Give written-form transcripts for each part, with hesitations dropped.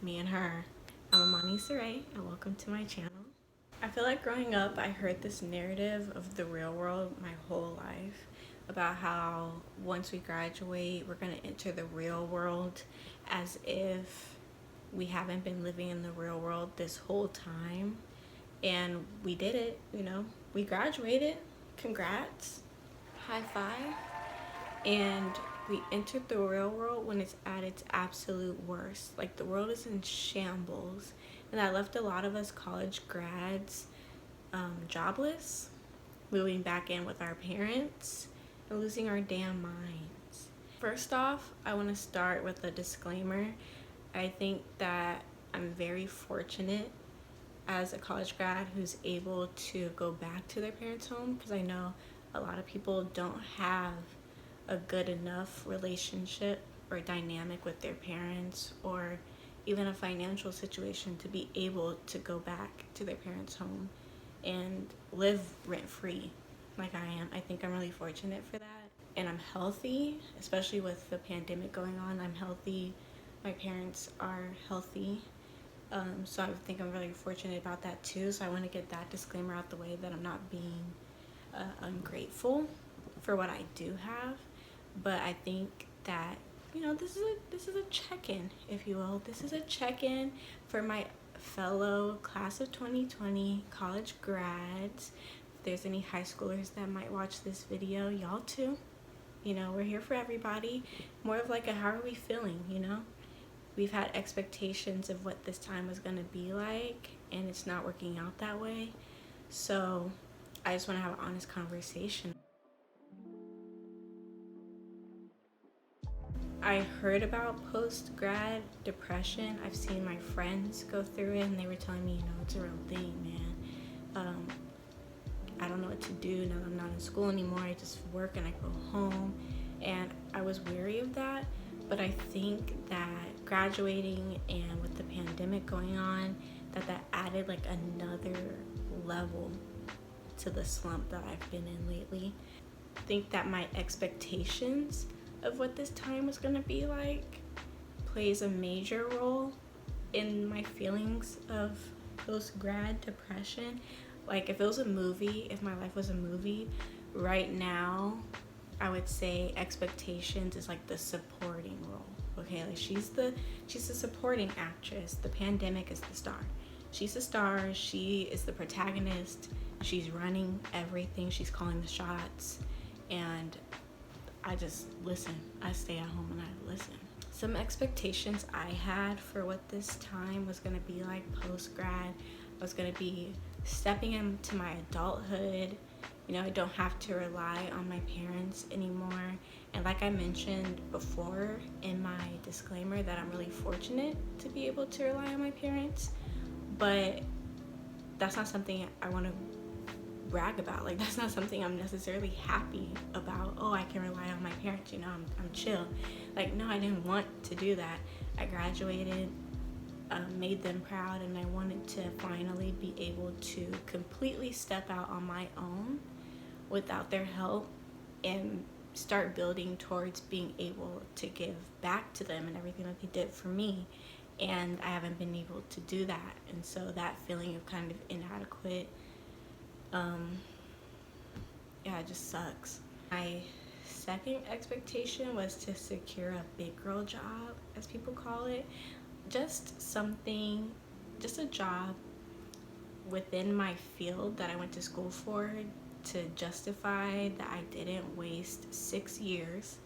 me and her. I'm Amani Saray, and welcome to my channel. I feel like growing up, I heard this narrative of the real world my whole life about how once we graduate, we're going to enter the real world, as if we haven't been living in the real world this whole time. And we did it, we graduated. Congrats. High five. And we entered the real world when it's at its absolute worst. Like, the world is in shambles, and that left a lot of us college grads jobless, moving back in with our parents, and losing our damn minds. First off, I want to start with a disclaimer. I think that I'm very fortunate as a college grad who's able to go back to their parents' home, because I know a lot of people don't have a good enough relationship or dynamic with their parents, or even a financial situation to be able to go back to their parents' home and live rent-free like I am. I think I'm really fortunate for that. And I'm healthy, especially with the pandemic going on. I'm healthy. My parents are healthy. So I think I'm really fortunate about that too. So I want to get that disclaimer out the way, that I'm not being ungrateful for what I do have. But I think that, this is a check-in, if you will. This is a check-in for my fellow class of 2020 college grads. If there's any high schoolers that might watch this video, y'all too. We're here for everybody. More of like a how are we feeling, We've had expectations of what this time was going to be like, and it's not working out that way. So I just want to have an honest conversation. I heard about post-grad depression. I've seen my friends go through it, and they were telling me, it's a real thing, man. I don't know what to do now that I'm not in school anymore. I just work and I go home. And I was wary of that. But I think that graduating and with the pandemic going on, that added like another level to the slump that I've been in lately. I think that my expectations of what this time was gonna be like plays a major role in my feelings of post-grad depression. Like, if it was a movie, if my life was a movie, right now, I would say expectations is like the supporting role. Okay, like she's the supporting actress. The pandemic is the star. She's the star. She is the protagonist. She's running everything. She's calling the shots. And I just listen. I stay at home and I listen. Some expectations I had for what this time was going to be like post-grad. I was going to be stepping into my adulthood. I don't have to rely on my parents anymore. And like I mentioned before in my disclaimer, that I'm really fortunate to be able to rely on my parents. But that's not something I want to brag about. Like, that's not something I'm necessarily happy about. Oh, I can rely on my parents, I'm chill. Like, no, I didn't want to do that. I graduated, made them proud, and I wanted to finally be able to completely step out on my own without their help and start building towards being able to give back to them and everything that they did for me. And I haven't been able to do that. And so that feeling of kind of inadequate, it just sucks. My second expectation was to secure a big girl job, as people call it. Just a job within my field that I went to school for, to justify that I didn't waste 6 years.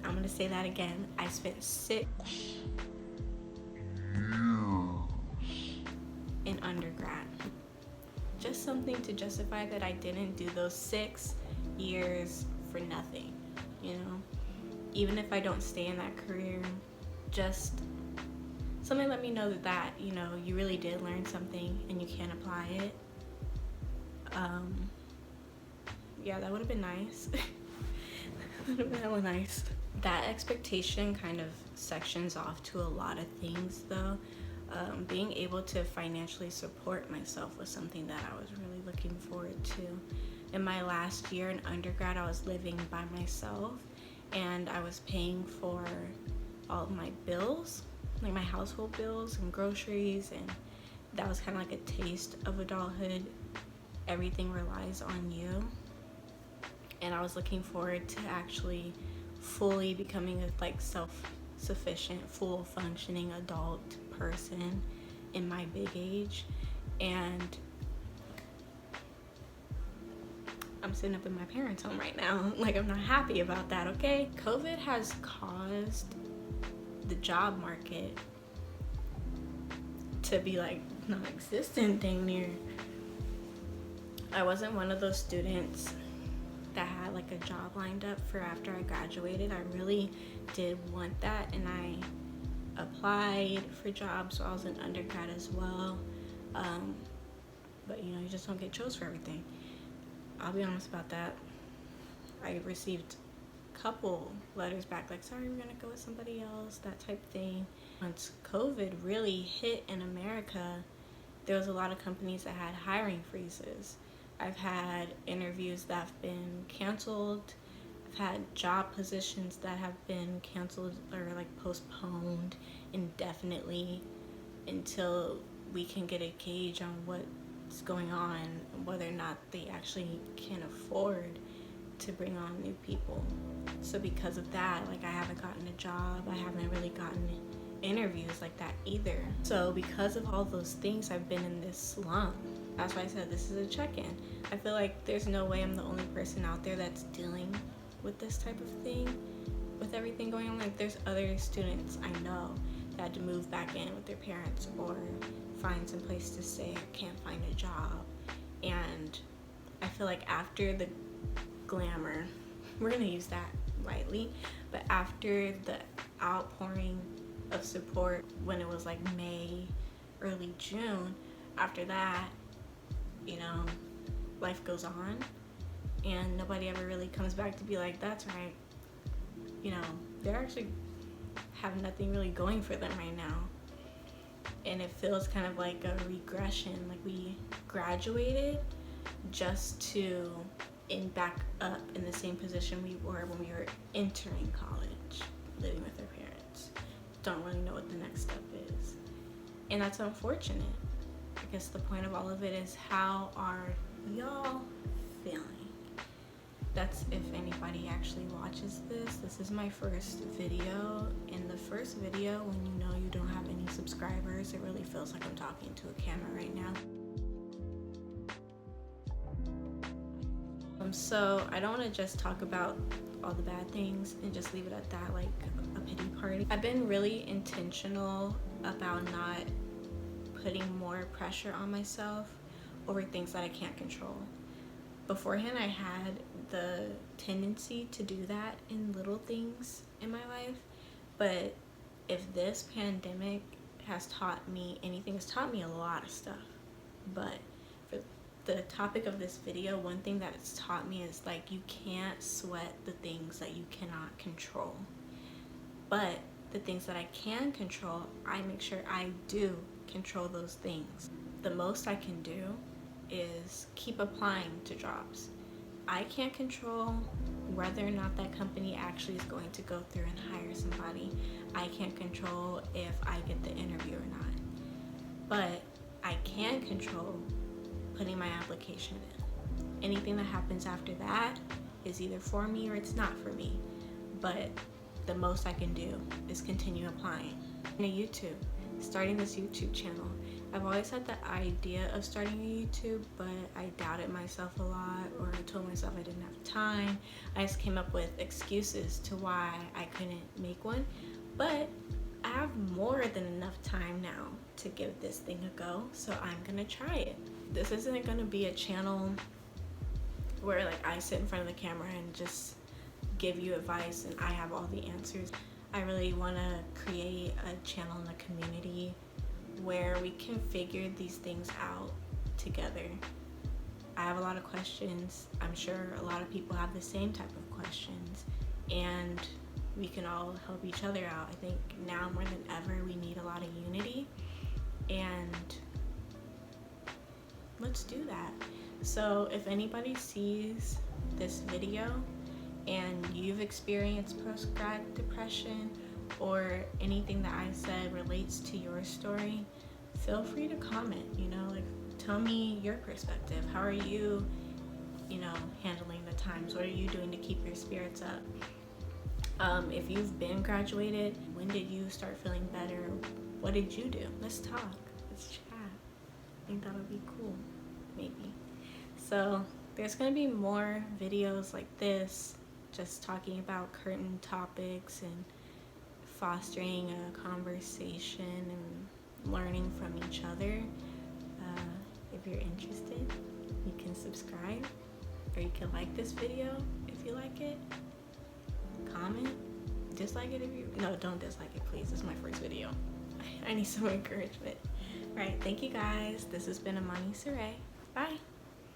I'm gonna say that again. I spent 6 years in undergrad. Just something to justify that I didn't do those 6 years for nothing, Even if I don't stay in that career, just something let me know that you really did learn something and you can apply it. That would have been nice. That would have been hella nice. That expectation kind of sections off to a lot of things, though. Being able to financially support myself was something that I was really looking forward to. In my last year in undergrad, I was living by myself, and I was paying for all of my bills. like my household bills and groceries, and that was kind of like a taste of adulthood. Everything relies on you, and I was looking forward to actually fully becoming a like self-sufficient, full functioning adult person in my big age. And I'm sitting up in my parents' home right now. Like, I'm not happy about that, okay? COVID has caused the job market to be like non-existent dang near. I wasn't one of those students that had like a job lined up for after I graduated. I really did want that, and I applied for jobs, so I was an undergrad as well. But you know, you just don't get chose for everything. I'll be honest about that. I received a couple letters back like, sorry, we're gonna go with somebody else, that type of thing. Once COVID really hit in America, there was a lot of companies that had hiring freezes. I've had interviews that have been canceled. I've had job positions that have been canceled or like postponed indefinitely until we can get a gauge on what's going on and whether or not they actually can afford to bring on new people. So because of that, like, I haven't gotten a job. I haven't really gotten interviews like that either. So because of all those things, I've been in this slump. That's why I said this is a check-in. I feel like there's no way I'm the only person out there that's dealing with this type of thing, with everything going on. Like, there's other students I know that had to move back in with their parents or find some place to stay or can't find a job. And I feel like after the glamour, we're gonna use that lightly, but after the outpouring of support when it was like May, early June, after that, you know, life goes on and nobody ever really comes back to be like, that's right, you know, they're actually have nothing really going for them right now. And it feels kind of like a regression, like we graduated just to end back up in the same position we were when we were entering college, living with our parents. Don't really know what the next step is. And that's unfortunate. I guess the point of all of it is, how are y'all feeling? That's if anybody actually watches this. This is my first video. In the first video, when you know you don't have any subscribers, it really feels like I'm talking to a camera right now. So I don't want to just talk about all the bad things and just leave it at that, like a pity party. I've been really intentional about not putting more pressure on myself over things that I can't control. Beforehand, I had the tendency to do that in little things in my life, but if this pandemic has taught me anything, it's taught me a lot of stuff. But for the topic of this video, one thing that it's taught me is, like, you can't sweat the things that you cannot control. But the things that I can control, I make sure I do control those things. The most I can do is keep applying to jobs. I can't control whether or not that company actually is going to go through and hire somebody. I can't control if I get the interview or not. But I can control putting my application in. Anything that happens after that is either for me or it's not for me. But the most I can do is continue applying. Starting this YouTube channel. I've always had the idea of starting a YouTube, but I doubted myself a lot, or I told myself I didn't have time. I just came up with excuses to why I couldn't make one. But I have more than enough time now to give this thing a go, so I'm gonna try it. This isn't gonna be a channel where, like, I sit in front of the camera and just give you advice and I have all the answers. I really want to create a channel and a community where we can figure these things out together. I have a lot of questions. I'm sure a lot of people have the same type of questions, and we can all help each other out. I think now more than ever we need a lot of unity, and let's do that. So if anybody sees this video and you've experienced post-grad depression, or anything that I said relates to your story, feel free to comment, like tell me your perspective. How are you, handling the times? What are you doing to keep your spirits up? If you've been graduated, when did you start feeling better? What did you do? Let's talk. Let's chat. I think that would be cool, maybe. So there's going to be more videos like this, just talking about current topics and fostering a conversation and learning from each other. If you're interested, you can subscribe, or you can like this video if you like it. Comment, dislike it if you, no, don't dislike it, please. This is my first video. I need some encouragement. All right, thank you guys. This has been Amani Saray. Bye.